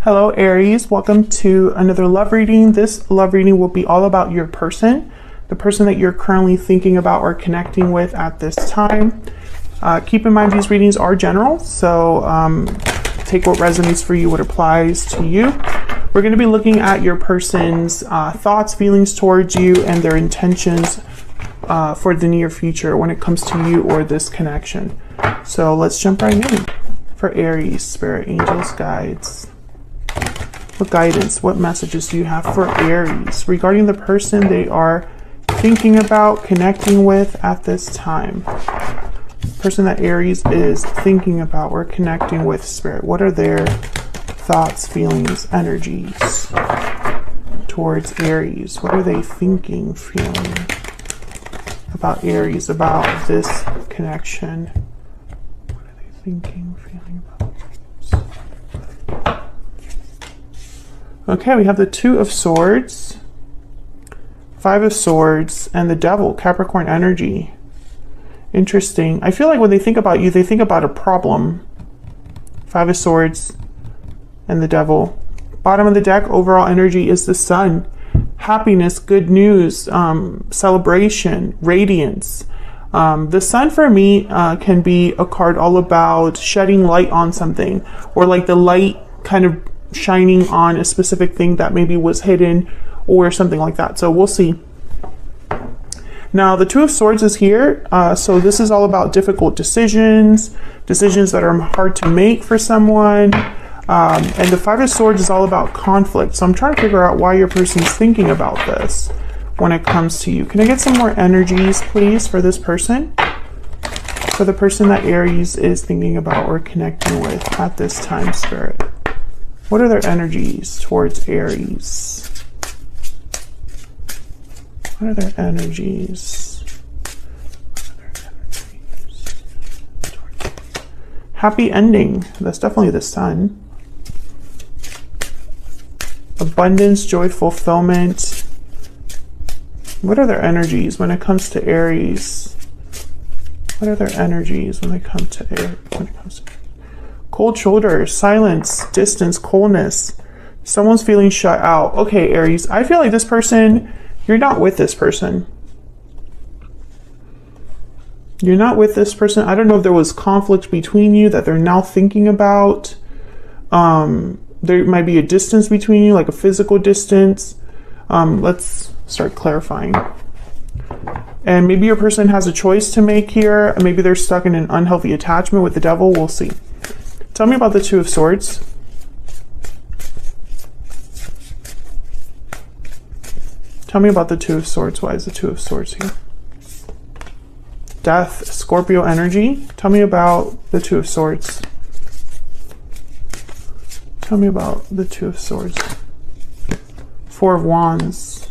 Hello Aries, welcome to another love reading. This love reading will be all about your person, the person that you're currently thinking about or connecting with at this time. Keep in mind these readings are general, so take what resonates for you, what applies to you. We're going to be looking at your person's thoughts, feelings towards you, and their intentions for the near future when it comes to you or this connection. So let's jump right in. For Aries, spirit, angels, guides. What guidance, what messages do you have for Aries regarding the person they are thinking about, connecting with at this time? Person that Aries is thinking about or connecting with, spirit. What are their thoughts, feelings, energies towards Aries? What are they thinking, feeling about Aries, about this connection? What are they thinking, feeling about Aries? Okay, we have the Two of Swords, Five of Swords, and the Devil, Capricorn energy. Interesting. I feel like when they think about you, they think about a problem. Five of Swords and the Devil. Bottom of the deck, overall energy is the Sun. Happiness, good news, celebration, radiance. The Sun for me can be a card all about shedding light on something, or like the light kind of shining on a specific thing that maybe was hidden or something like that. So we'll see. Now the Two of Swords is here. So this is all about difficult decisions that are hard to make for someone. And the Five of Swords is all about conflict. So I'm trying to figure out why your person's thinking about this when it comes to you. Can I get some more energies, please, for this person? For the person that Aries is thinking about or connecting with at this time, spirit. What are their energies towards Aries? What are their energies? Happy ending. That's definitely the Sun. Abundance, joy, fulfillment. What are their energies when it comes to Aries? What are their energies when they come to Aries? Cold shoulders, silence, distance, coldness. Someone's feeling shut out. Okay, Aries, I feel like this person, you're not with this person. You're not with this person. I don't know if there was conflict between you that they're now thinking about. There might be a distance between you, like a physical distance. Let's start clarifying. And maybe your person has a choice to make here. Maybe they're stuck in an unhealthy attachment with the Devil. We'll see. Tell me about the Two of Swords. Tell me about the Two of Swords. Why is the Two of Swords here? Death, Scorpio energy. Tell me about the Two of Swords. Tell me about the Two of Swords. Four of Wands.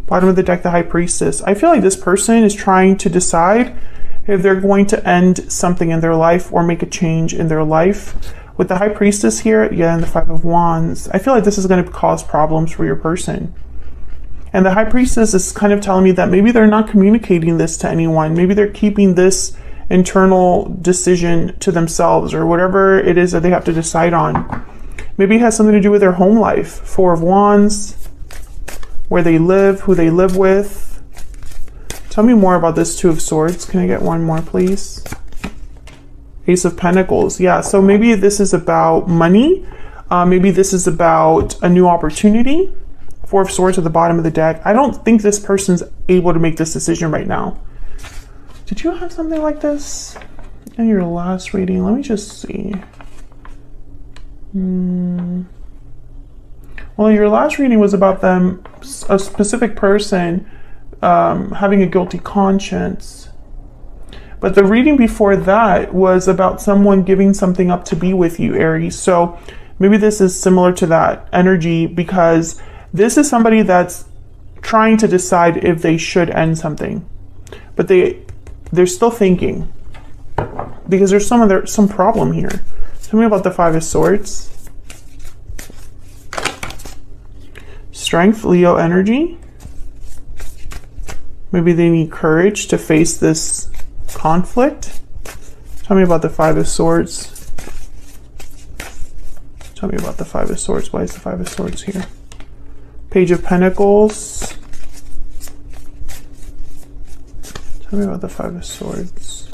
Bottom of the deck, the High Priestess. I feel like this person is trying to decide if they're going to end something in their life or make a change in their life. With the High Priestess here, and the Five of Wands, I feel like this is going to cause problems for your person. And the High Priestess is kind of telling me that maybe they're not communicating this to anyone. Maybe they're keeping this internal decision to themselves, or whatever it is that they have to decide on. Maybe it has something to do with their home life. Four of Wands, where they live, who they live with. Tell me more about this Two of Swords. Can I get one more, please? Ace of Pentacles. Yeah, so maybe this is about money. Maybe this is about a new opportunity. Four of Swords at the bottom of the deck. I don't think this person's able to make this decision right now. Did you have something like this in your last reading? Let me just see. Well, your last reading was about them, a specific person, having a guilty conscience. But the reading before that was about someone giving something up to be with you, Aries. So maybe this is similar to that energy, because this is somebody that's trying to decide if they should end something, but they're still thinking, because there's some problem here. Tell me about the Five of Swords. Strength, Leo energy. Maybe they need courage to face this conflict. Tell me about the Five of Swords. Tell me about the Five of Swords. Why is the Five of Swords here? Page of Pentacles. Tell me about the Five of Swords.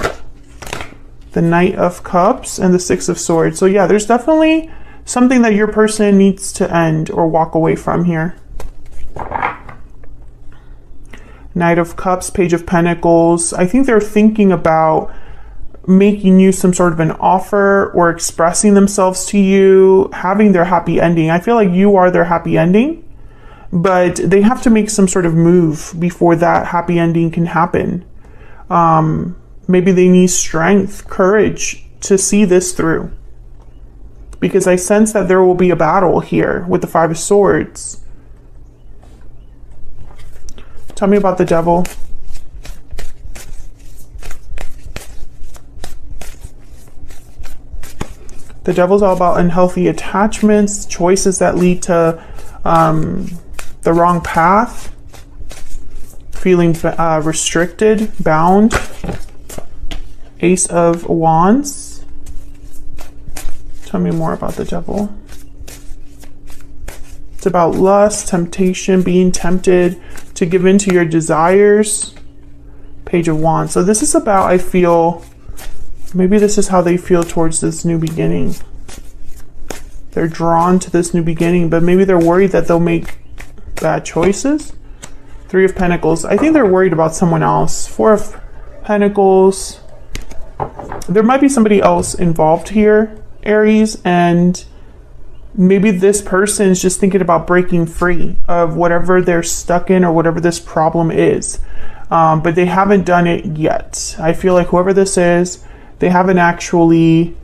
The Knight of Cups and the Six of Swords. So yeah, there's definitely something that your person needs to end or walk away from here. Knight of Cups, Page of Pentacles. I think they're thinking about making you some sort of an offer or expressing themselves to you, having their happy ending. I feel like you are their happy ending, but they have to make some sort of move before that happy ending can happen. Maybe they need strength, courage to see this through. Because I sense that there will be a battle here with the Five of Swords. Tell me about the Devil. The Devil's all about unhealthy attachments, choices that lead to the wrong path, feeling restricted, bound. Ace of Wands. Tell me more about the Devil. It's about lust, temptation, being tempted to give in to your desires. Page of Wands. So this is about, I feel, maybe this is how they feel towards this new beginning. They're drawn to this new beginning, but maybe they're worried that they'll make bad choices. Three of Pentacles. I think they're worried about someone else. Four of Pentacles. There might be somebody else involved here, Aries, and maybe this person is just thinking about breaking free of whatever they're stuck in or whatever this problem is. But they haven't done it yet. I feel like whoever this is, they haven't actually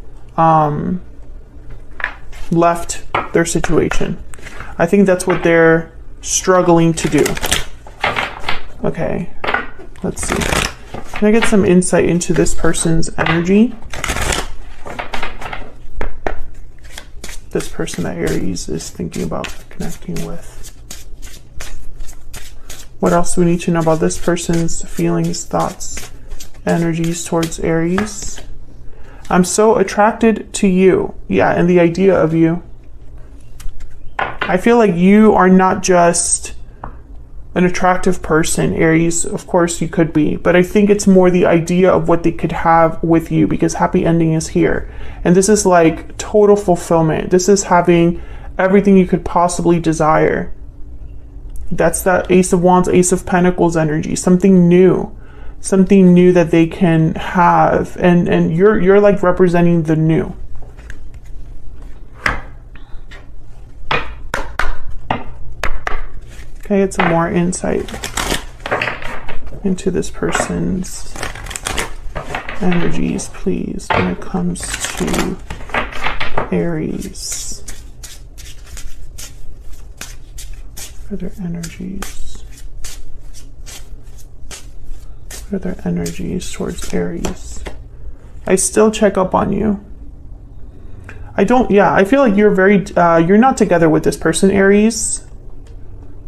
left their situation. I think that's what they're struggling to do. Okay, let's see. Can I get some insight into this person's energy? This person that Aries is thinking about connecting with. What else do we need to know about this person's feelings, thoughts, energies towards Aries? I'm so attracted to you. Yeah, and the idea of you. I feel like you are not just an attractive person, Aries. Of course you could be, but I think it's more the idea of what they could have with you, because happy ending is here. And this is like total fulfillment. This is having everything you could possibly desire. That's that Ace of Wands, Ace of Pentacles energy, something new that they can have. And you're like representing the new. Can I get some more insight into this person's energies, please, when it comes to Aries? What are their energies? What are their energies towards Aries? I still check up on you. I feel like you're not together with this person, Aries.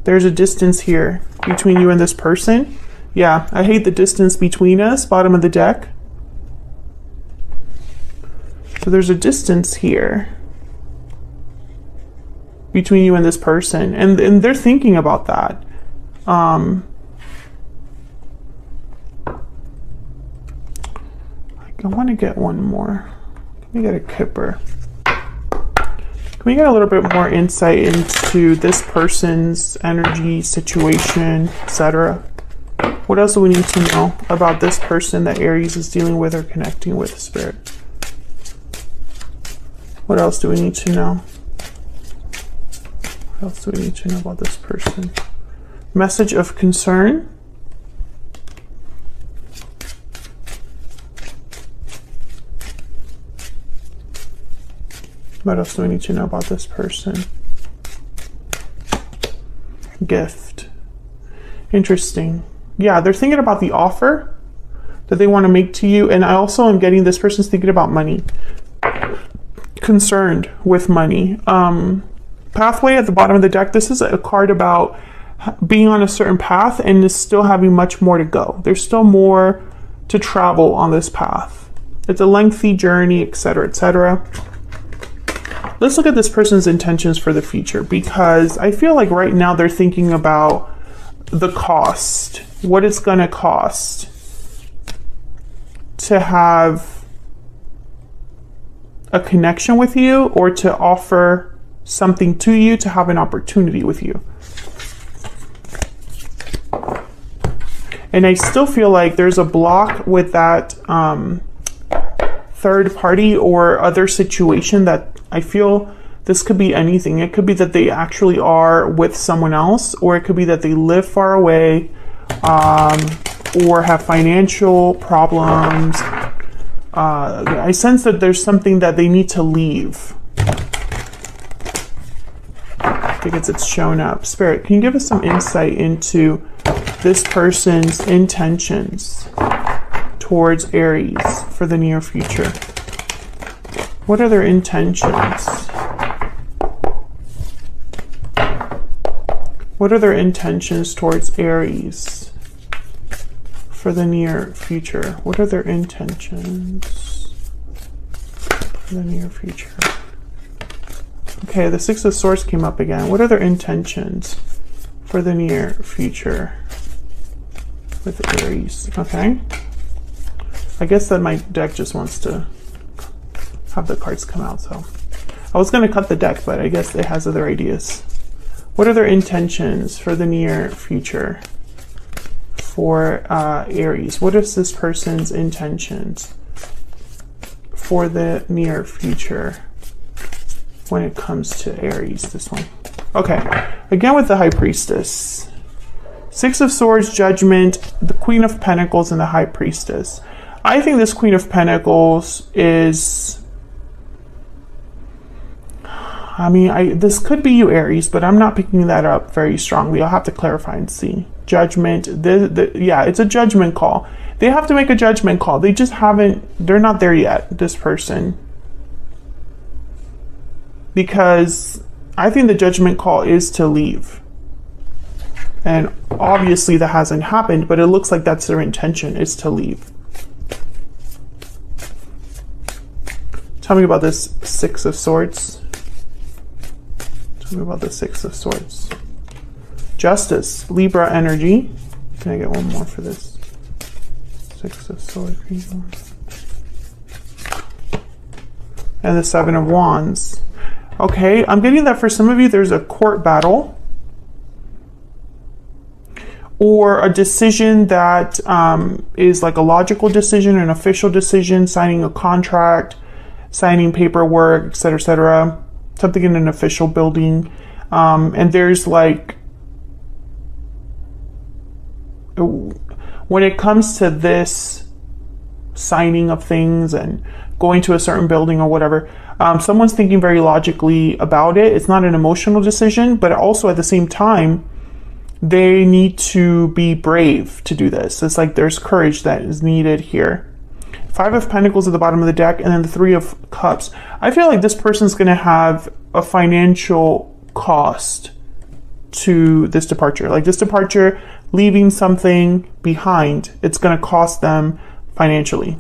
There's a distance here between you and this person. Yeah, I hate the distance between us, bottom of the deck. So there's a distance here between you and this person. And they're thinking about that. I want to get one more. Let me get a Kipper. Can we get a little bit more insight into this person's energy, situation, etc.? What else do we need to know about this person that Aries is dealing with or connecting with, Spirit? What else do we need to know? What else do we need to know about this person? Message of concern. What else do we need to know about this person? Gift. Interesting. Yeah, they're thinking about the offer that they want to make to you. And I also am getting this person's thinking about money. Concerned with money. Pathway at the bottom of the deck. This is a card about being on a certain path and is still having much more to go. There's still more to travel on this path. It's a lengthy journey, etc., etc. let's look at this person's intentions for the future, because I feel like right now they're thinking about the cost, what it's going to cost to have a connection with you, or to offer something to you, to have an opportunity with you. And I still feel like there's a block with that third party or other situation, that I feel this could be anything. It could be that they actually are with someone else, or it could be that they live far away, or have financial problems. I sense that there's something that they need to leave. I think it's shown up. Spirit, can you give us some insight into this person's intentions towards Aries for the near future? What are their intentions? What are their intentions towards Aries for the near future? What are their intentions for the near future? Okay, the Six of Swords came up again. What are their intentions for the near future with Aries? Okay. I guess that my deck just wants to have the cards come out, so. I was going to cut the deck, but I guess it has other ideas. What are their intentions for the near future for Aries? What is this person's intentions for the near future when it comes to Aries? This one. Okay, again with the High Priestess. Six of Swords, Judgment, the Queen of Pentacles, and the High Priestess. I think this Queen of Pentacles is... I mean, this could be you, Aries, but I'm not picking that up very strongly. I'll have to clarify and see. Judgment. Yeah, it's a judgment call. They have to make a judgment call. They just haven't... They're not there yet, this person. Because I think the judgment call is to leave. And obviously that hasn't happened, but it looks like that's their intention, is to leave. Tell me about this Six of Swords. Tell me about the Six of Swords. Justice, Libra energy. Can I get one more for this? Six of Swords. And the Seven of Wands. Okay, I'm getting that for some of you there's a court battle, or a decision that is like a logical decision, an official decision, signing a contract, signing paperwork, etc., etc. Something in an official building. And there's like, when it comes to this signing of things and going to a certain building or whatever, someone's thinking very logically about it. It's not an emotional decision, but also at the same time, they need to be brave to do this. It's like there's courage that is needed here. Five of Pentacles at the bottom of the deck, and then the Three of Cups. I feel like this person's going to have a financial cost to this departure. Like this departure, leaving something behind, it's going to cost them financially.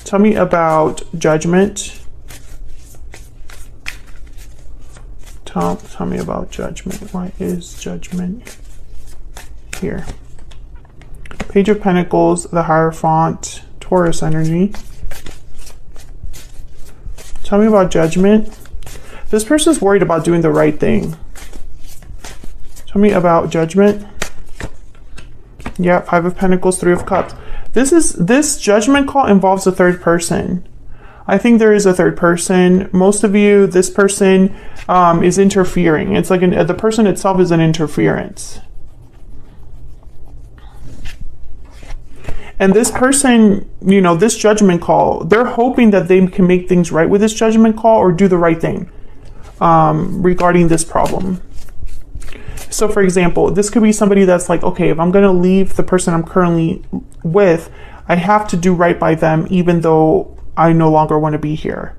Tell me about Judgment. Tell me about Judgment. Why is Judgment here? Page of Pentacles, the Hierophant, Taurus energy. Tell me about Judgment. This person's worried about doing the right thing. Tell me about Judgment. Yeah, Five of Pentacles, Three of Cups. This judgment call involves a third person. I think there is a third person. Most of you, this person is interfering. It's like the person itself is an interference. And this person, you know, this judgment call, they're hoping that they can make things right with this judgment call or do the right thing regarding this problem. So for example, this could be somebody that's like, okay, if I'm going to leave the person I'm currently with, I have to do right by them, even though I no longer want to be here.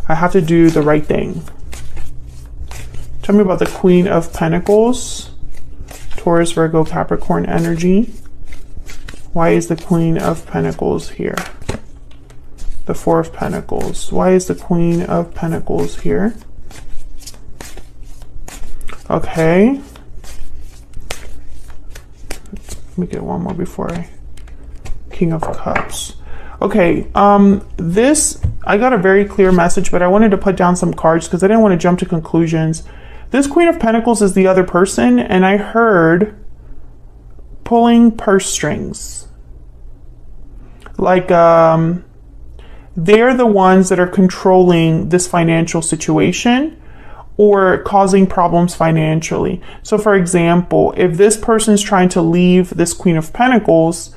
I have to do the right thing. Tell me about the Queen of Pentacles, Taurus, Virgo, Capricorn energy. Why is the Queen of Pentacles here? The Four of Pentacles. Why is the Queen of Pentacles here? Okay. Let me get one more before I... King of Cups. Okay, this, I got a very clear message, but I wanted to put down some cards because I didn't want to jump to conclusions. This Queen of Pentacles is the other person, and I heard pulling purse strings. Like, they're the ones that are controlling this financial situation or causing problems financially. So for example, if this person's trying to leave this Queen of Pentacles,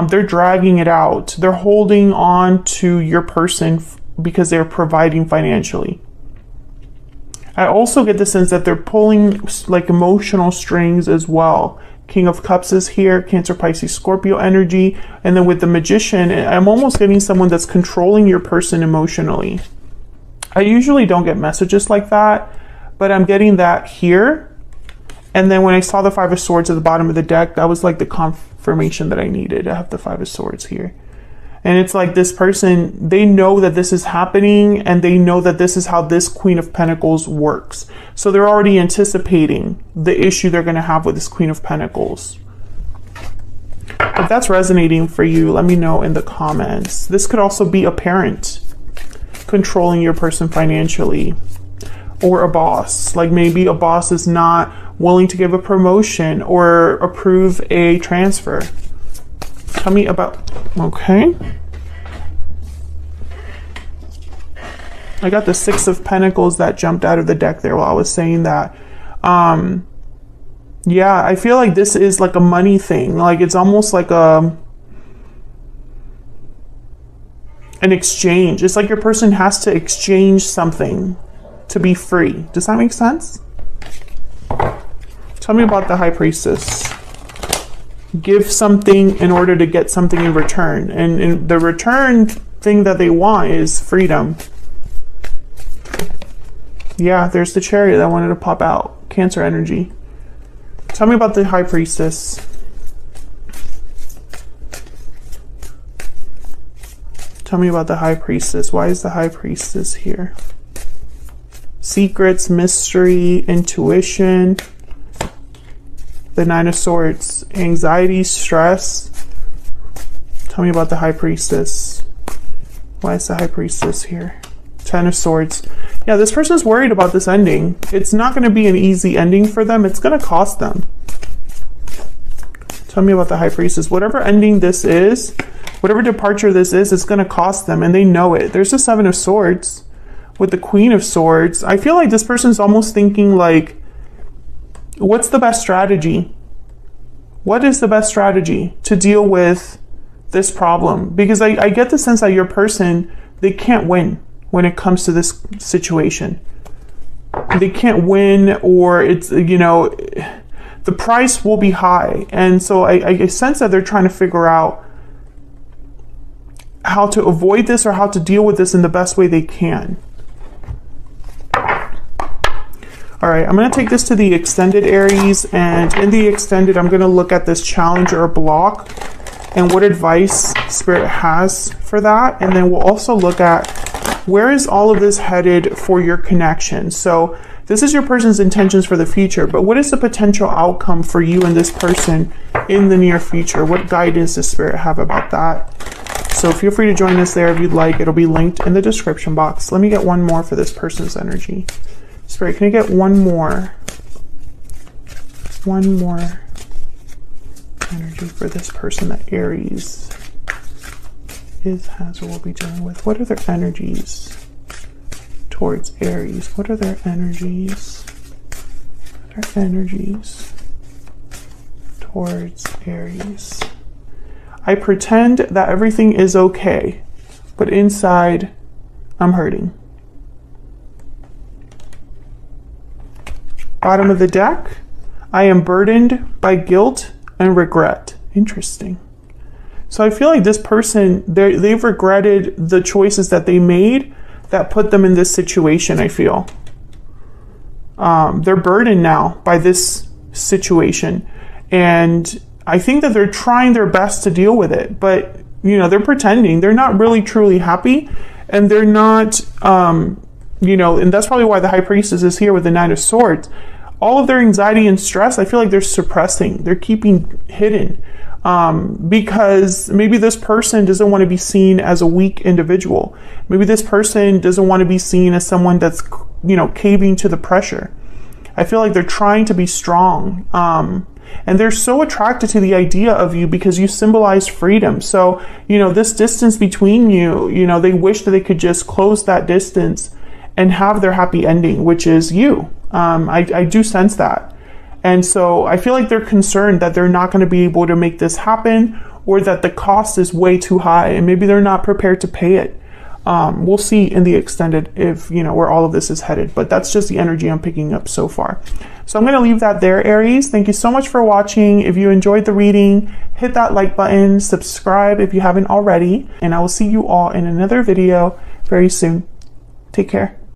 they're dragging it out. They're holding on to your person because they're providing financially. I also get the sense that they're pulling like emotional strings as well. King of Cups is here, Cancer, Pisces, Scorpio energy. And then with the Magician, I'm almost getting someone that's controlling your person emotionally. I usually don't get messages like that, but I'm getting that here. And then when I saw the Five of Swords at the bottom of the deck, that was like the confirmation that I needed. I have the Five of Swords here. And it's like this person, they know that this is happening and they know that this is how this Queen of Pentacles works. So they're already anticipating the issue they're going to have with this Queen of Pentacles. If that's resonating for you, let me know in the comments. This could also be a parent controlling your person financially, or a boss. Like maybe a boss is not willing to give a promotion or approve a transfer. Tell me about, okay. I got the Six of Pentacles that jumped out of the deck there while I was saying that. Yeah, I feel like this is like a money thing. Like it's almost like an exchange. It's like your person has to exchange something to be free. Does that make sense? Tell me about the High Priestess. Give something in order to get something in return. And the return thing that they want is freedom. Yeah, there's the Chariot that wanted to pop out. Cancer energy. Tell me about the High Priestess. Tell me about the High Priestess. Why is the High Priestess here? Secrets, mystery, intuition. The Nine of Swords, anxiety, stress. Tell me about the High Priestess. Why is the High Priestess here? Ten of Swords. Yeah, this person's worried about this ending. It's not going to be an easy ending for them. It's going to cost them. Tell me about the High Priestess. Whatever ending this is, whatever departure this is, it's going to cost them, and they know it. There's the Seven of Swords with the Queen of Swords. I feel like this person's almost thinking like, what's the best strategy? What is the best strategy to deal with this problem? Because I get the sense that your person, they can't win when it comes to this situation. They can't win, or it's, you know, the price will be high. And so I sense that they're trying to figure out how to avoid this or how to deal with this in the best way they can. All right, I'm going to take this to the extended Aries, and in the extended, I'm going to look at this challenge or block and what advice Spirit has for that. And then we'll also look at where is all of this headed for your connection. So this is your person's intentions for the future, but what is the potential outcome for you and this person in the near future? What guidance does Spirit have about that? So feel free to join us there if you'd like. It'll be linked in the description box. Let me get one more for this person's energy. Spirit, can I get one more? One more energy for this person that Aries has or will be dealing with. What are their energies towards Aries? What are their energies? What are their energies towards Aries? I pretend that everything is okay, but inside I'm hurting. Bottom of the deck, I am burdened by guilt and regret. Interesting. So I feel like this person, they've regretted the choices that they made that put them in this situation, I feel. They're burdened now by this situation. And I think that they're trying their best to deal with it, but you know, they're pretending. They're not really truly happy, and they're not, you know, and that's probably why the High Priestess is here with the Nine of Swords. All of their anxiety and stress, I feel like they're suppressing, they're keeping hidden, because maybe this person doesn't want to be seen as a weak individual. Maybe this person doesn't want to be seen as someone that's, you know, caving to the pressure. I feel like they're trying to be strong. And they're so attracted to the idea of you because you symbolize freedom. So, you know, this distance between you, you know, they wish that they could just close that distance and have their happy ending, which is you. I do sense that. And so I feel like they're concerned that they're not going to be able to make this happen, or that the cost is way too high and maybe they're not prepared to pay it. We'll see in the extended if, you know, where all of this is headed, but that's just the energy I'm picking up so far. So I'm going to leave that there, Aries. Thank you so much for watching. If you enjoyed the reading, hit that like button, subscribe if you haven't already, and I will see you all in another video very soon. Take care.